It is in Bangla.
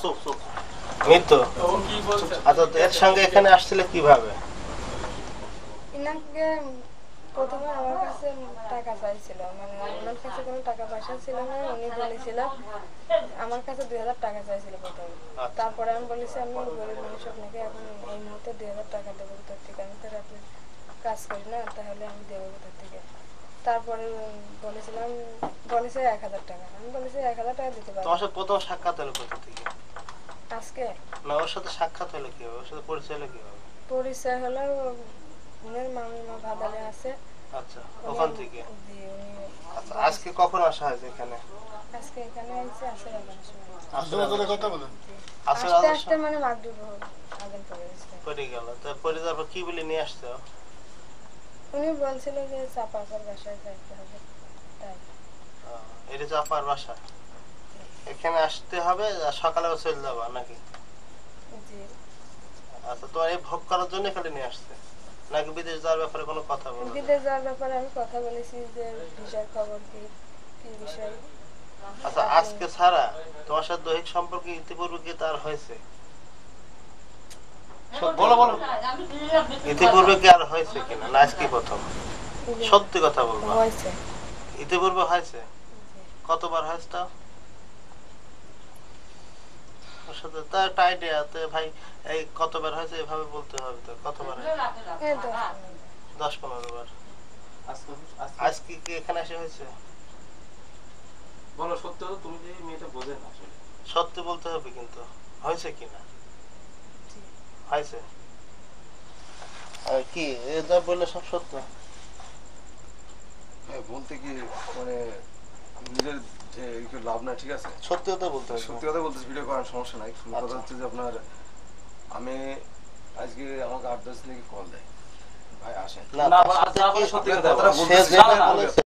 চুপ চুপ মৃত্যু। আচ্ছা তো এর সঙ্গে এখানে আসছিলে কিভাবে? ইনাকে প্রথমে আমার কাছে টাকা চাইছিল, মানে ওনার কাছে কোনো টাকা পয়সা ছিল না। উনি বলেছিল আমার কাছে 2000 টাকা চাইছিল প্রথমে। তারপরে আমি বলেছি আমি গরিব মানুষ, আপনাকে এখন এই মুহূর্তে 2000 টাকা দেবো কোথার থেকে, আমি তো রাতে কাজ করি না, তাহলে আমি দেবো কোথার থেকে। তারপরে বলেছে 1000 টাকা। আমি বলেছি 1000 টাকা দিতে পারবো। তোমার সাথে প্রথম সাক্ষাৎ হলো কোথা থেকে? আজকে না, ওর সাথে সাক্ষাৎ হলো কিভাবে? ওর সাথে পরিচয় হলো কিভাবে? পরিচয় হলো উনার মামিমা ভাদালে আছে। আচ্ছা, ওখান থেকে। জি, উনি আচ্ছা, আজকে কখন আসা হয়েছে এখানে? আজকে এখানে আইছে আসলে কথা বলেন। আস্তে আস্তে মানে মাগরিব আজান পড়ে গেল। তো পরে তারপর কি বলে নিয়ে আসছো? উনি বলছিল যে চাপাপার বাসায় যাইতে হবে, তাই। এটা চাপার বাসা, এখানে আসতে হবে, সকালে চলে যাবা নাকি? জি। আচ্ছা, তোমার এই ভোগ করার জন্য এখানে নিয়ে আসছে নাকি বিদেশ যাওয়ার ব্যাপারে কোনো কথা বলো? বিদেশ যাওয়ার ব্যাপারে আমি কথা বলেছি যে ভিসার খবর কি কি বিষয়। আচ্ছা, আজকে ছাড়া তোমার সাথে দৈহিক সম্পর্ক ইতিপূর্বে কি তার হয়েছে? বলো বলো, ইতিপূর্বে কি আর হয়েছে কিনা, না আজকে প্রথম? সত্যি কথা বলবো। হয়েছে। ইতিপূর্বে হয়েছে? কতবার হয়েছে তাও? ওর সাথে তার একটা আইডিয়া আছে ভাই, এই কতবার হয়েছে এভাবে বলতে হবে তো, কতবার হয়েছে? 10-15 বার। আজকে কি এখানে এসে হয়েছে? বলো সত্যি, তুমি যে মেয়েটা বোঝে না আসলে। সত্যি বলতে হবে কিন্তু, হয়েছে কিনা? হয়েছে। আর কি যা বললে সব সত্য? বলতে কি মানে নিজের যে লাভ নাই, ঠিক আছে? সত্যি কথা বলতে হবে। সত্যি কথা বলতেছি, ভিডিও করার সমস্যা নাই। কথা হচ্ছে যে আপনার আমি আজকে আমাকে 8-10 দিন কল দেয়, ভাই আসেন। না, সত্যি কথা বলছে